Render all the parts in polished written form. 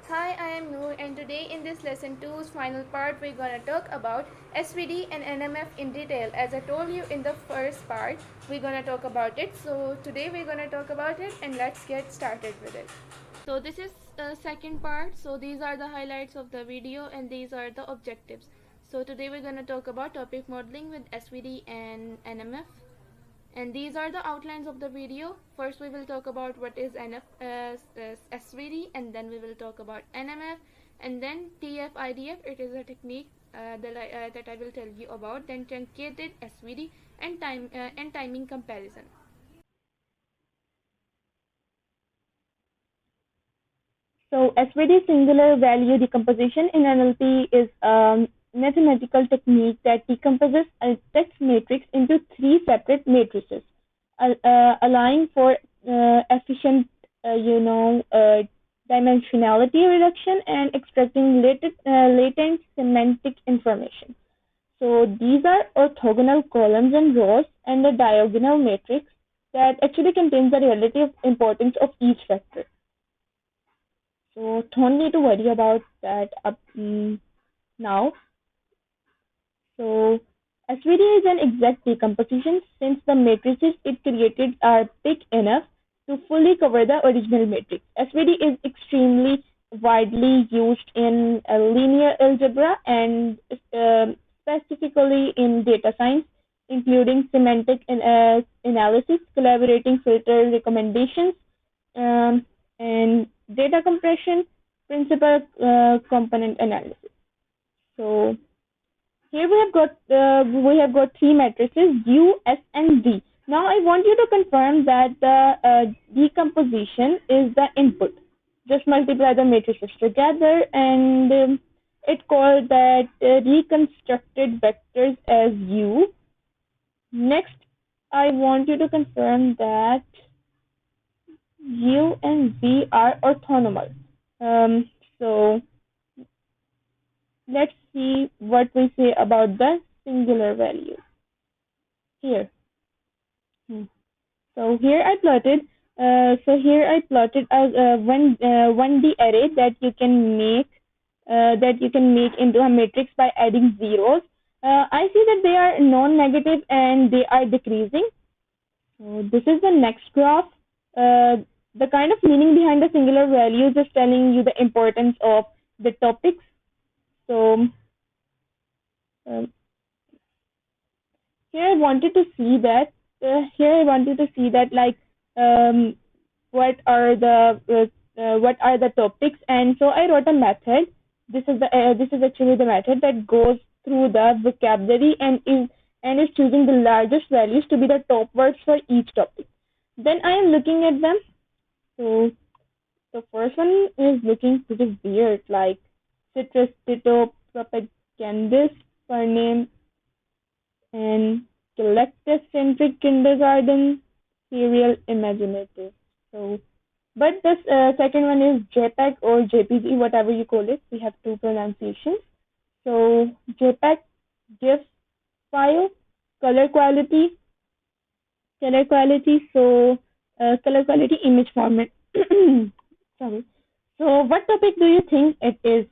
Hi, I am Noor, and today in this lesson 2's final part we're gonna talk about SVD and NMF in detail. As I told you in the first part, we're gonna talk about it. So today we're gonna talk about it, and let's get started with it. So this is the second part. So these are the highlights of the video and these are the objectives. So today we're gonna talk about topic modeling with SVD and NMF. And these are the outlines of the video. First we will talk about what is SVD, and then we will talk about NMF, and then TF-IDF. It is a technique that I will tell you about. Then truncated SVD and timing comparison. So SVD singular value decomposition in NLP is a mathematical technique that decomposes a text matrix into three separate matrices, allowing for efficient, dimensionality reduction and extracting latent semantic information. So these are orthogonal columns and rows and the diagonal matrix that actually contains the relative importance of each vector. So don't need to worry about that now. So SVD is an exact decomposition since the matrices it created are big enough to fully cover the original matrix. SVD is extremely widely used in linear algebra and specifically in data science, including semantic analysis, collaborating filter recommendations, and data compression, principal component analysis. So here we have got three matrices U, S, and V. Now I want you to confirm that the decomposition is the input. Just multiply the matrices together, and it called that reconstructed vectors as U. Next, I want you to confirm that U and V are orthogonal. So let's see what we say about the singular values here. So here I plotted. A 1D array that you can make into a matrix by adding zeros. I see that they are non-negative and they are decreasing. So this is the next graph. The kind of meaning behind the singular values is telling you the importance of the topics. So here I wanted to see that. Like what are the topics, and so I wrote a method. This is actually the method that goes through the vocabulary and is choosing the largest values to be the top words for each topic. Then I am looking at them. So the first one is looking pretty weird, like citrus, ditto, propagandist, surname, and collective-centric kindergarten, serial, imaginative. So, but this second one is JPEG or JPG, whatever you call it. We have two pronunciations. So JPEG gives file, color quality. So color quality, image format. Sorry. So what topic do you think it is?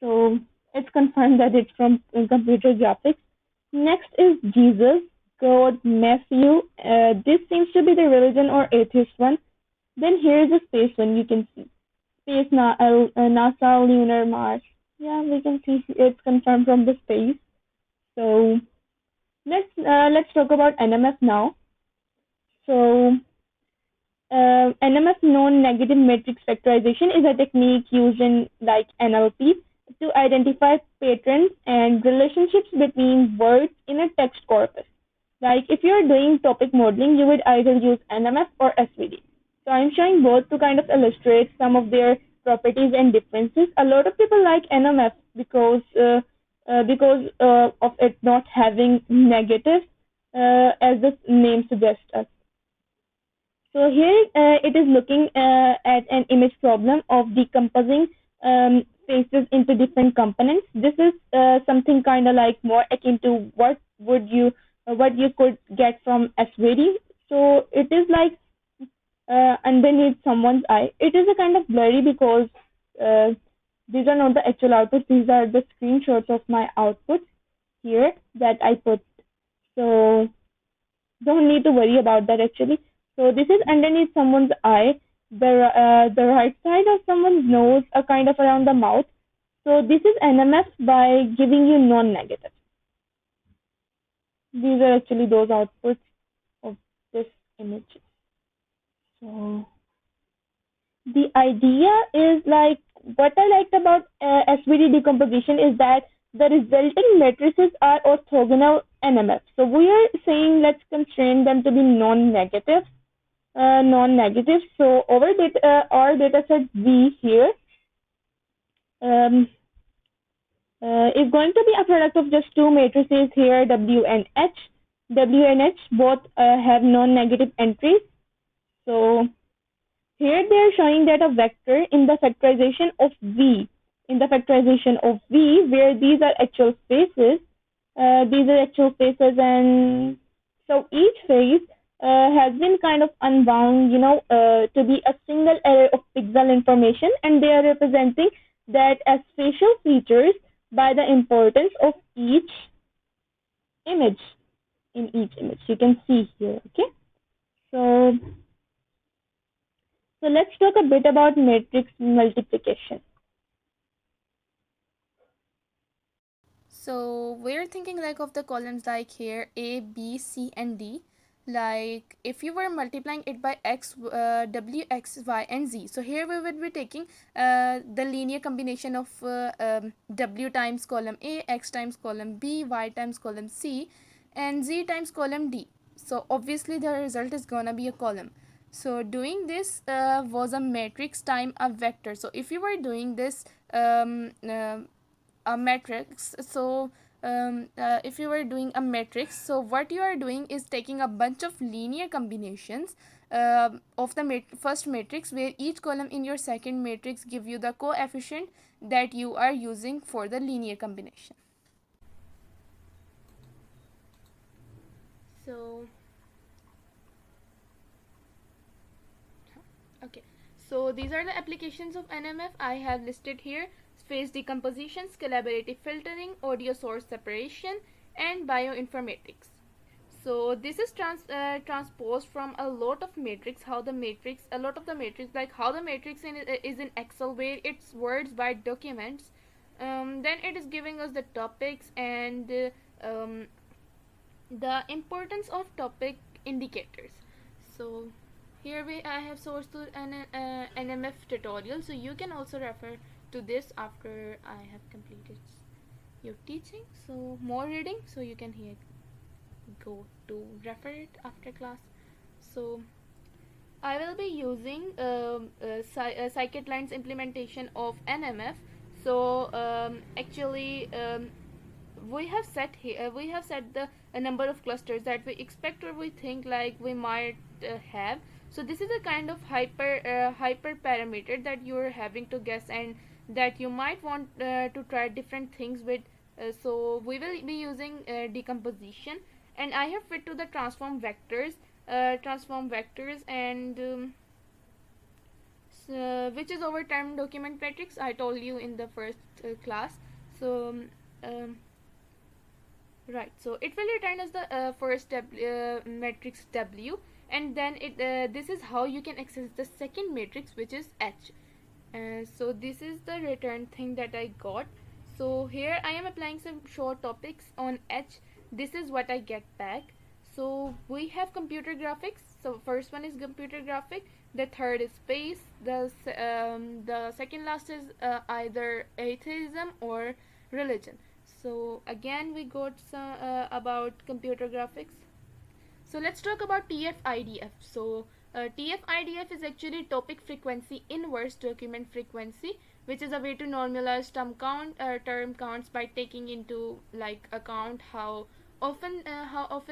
So it's confirmed that it's from computer graphics. Next is Jesus, God, Matthew. This seems to be the religion or atheist one. Then here is a space one. You can see space NASA, lunar, Mars. Yeah, we can see it's confirmed from the space. So let's talk about NMF now. So NMF, non-negative matrix factorization, is a technique used in like NLP to identify patterns and relationships between words in a text corpus. Like if you're doing topic modeling, you would either use NMF or SVD. So I'm showing both to kind of illustrate some of their properties and differences. A lot of people like NMF because of it not having negative, as the name suggests us. So here it is looking at an image problem of decomposing faces into different components. This is something kind of like more akin to what you could get from SVD. So it is like underneath someone's eye. It is a kind of blurry because uh, these are not the actual outputs. These are the screenshots of my outputs here that I put. So don't need to worry about that actually. So this is underneath someone's eye, the right side of someone's nose, a kind of around the mouth. So this is NMF by giving you non-negative. These are actually those outputs of this image. So the idea is like what I liked about SVD decomposition is that the resulting matrices are orthogonal NMF. So we are saying let's constrain them to be non-negative. Non-negative. So our data set V here um, is going to be a product of just two matrices here, W and H. W and H both have non-negative entries. So here they are showing that a vector in the factorization of V, where these are actual spaces, and so each phase has been kind of unbound, to be a single array of pixel information, and they are representing that as facial features by the importance of each image in each image. You can see here, okay? So let's talk a bit about matrix multiplication. So we're thinking like of the columns like here A, B, C and D. Like if you were multiplying it by x, w, x, y and z. So here we would be taking the linear combination of w times column A, x times column B, y times column C and z times column D. So obviously the result is gonna be a column. So doing this was a matrix time a vector. So if you were doing this a matrix, so if you were doing a matrix, so what you are doing is taking a bunch of linear combinations of the first matrix, where each column in your second matrix give you the coefficient that you are using for the linear combination. So okay, so these are the applications of NMF I have listed here: phase decompositions, collaborative filtering, audio source separation, and bioinformatics. So this is transposed from a lot of matrix, a lot of the matrix, like how the matrix is in Excel, where it's words by documents. Then it is giving us the topics and the importance of topic indicators. So here I have sourced to an NMF tutorial, so you can also refer to this after I have completed your teaching. So more reading, so you can here go to refer it after class. So I will be using scikit-learn's implementation of NMF. So actually we have set the number of clusters that we expect or we think like we might have. So this is a kind of hyper parameter that you are having to guess, and that you might want to try different things with. So we will be using decomposition, and I have fit to the transform vectors and which is over time document matrix I told you in the first class. So right, so it will return as the first matrix W, and then this is how you can access the second matrix, which is H. So this is the return thing that I got. So here I am applying some short topics on H. This is what I get back. So we have computer graphics. So first one is computer graphic, the third is space, the second last is either atheism or religion. So again we got some about computer graphics. So let's talk about TF-IDF. So TF-IDF is actually topic frequency inverse document frequency, which is a way to normalize term counts by taking into like account how often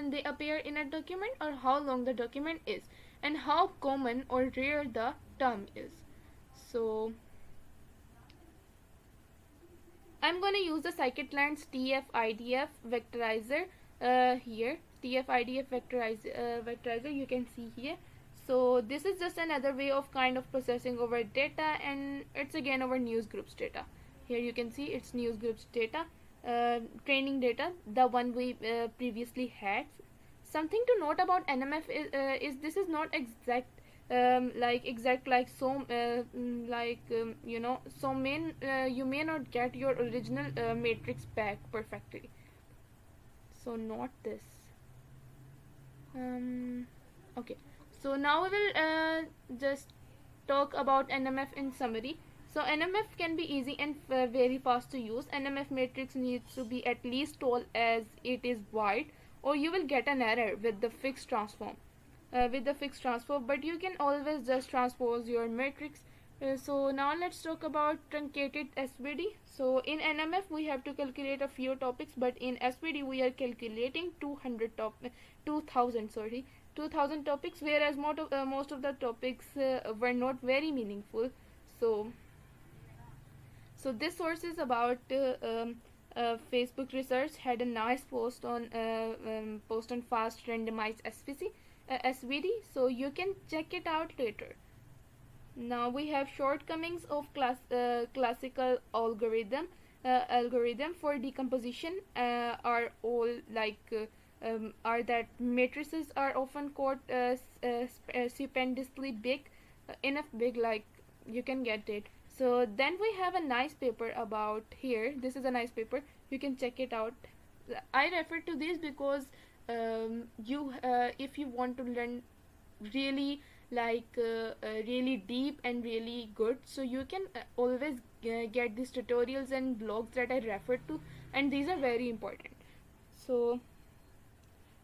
they appear in a document, or how long the document is, and how common or rare the term is. So I'm going to use the scikit-learn's TF-IDF vectorizer here. TF-IDF vectorizer you can see here. So this is just another way of kind of processing over data, and it's again over news groups data. Here you can see it's news groups data, training data, the one we previously had. Something to note about NMF is this is not exact, like so you know, so you may not get your original matrix back perfectly. So not this. Okay, so now we will just talk about NMF in summary. So NMF can be easy and very fast to use. NMF matrix needs to be at least tall as it is wide, or you will get an error with the fixed transform. But you can always just transpose your matrix. So now let's talk about truncated SVD. So in NMF we have to calculate a few topics, but in SVD we are calculating 2000 topics, whereas most of the topics were not very meaningful. So this source is about Facebook research had a nice post on fast randomized SVD, so you can check it out later. Now we have shortcomings of classical algorithm for decomposition are all are that matrices are often caught stupendously big, enough big like you can get it. So then we have a nice paper about here. This is a nice paper. You can check it out. I refer to this because if you want to learn really really deep and really good, so you can always get these tutorials and blogs that I refer to, and these are very important. So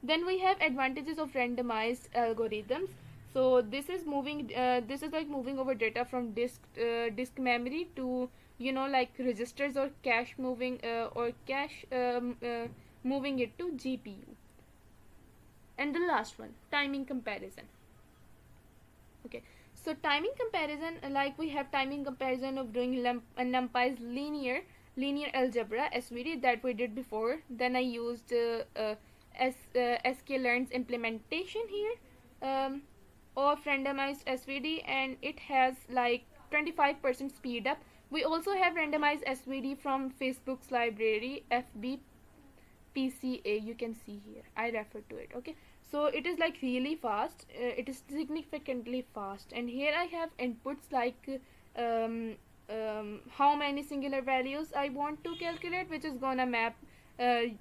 then we have advantages of randomized algorithms. So this is like moving over data from disk memory to, you know, like registers or cache, moving moving it to GPU. And the last one, timing comparison. Okay, so timing comparison, like we have timing comparison of doing NumPy's linear algebra SVD that we did before. Then I used sklearn's implementation here of randomized SVD, and it has like 25% speed up. We also have randomized SVD from Facebook's library FBPCA. You can see here, I refer to it. Okay, so it is like really fast. It is significantly fast, and here I have inputs like how many singular values I want to calculate, which is gonna map to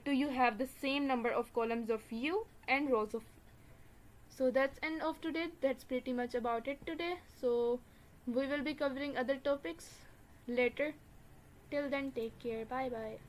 you have the same number of columns of U and rows of. So that's end of today. That's pretty much about it today. So we will be covering other topics later. Till then, take care. Bye bye.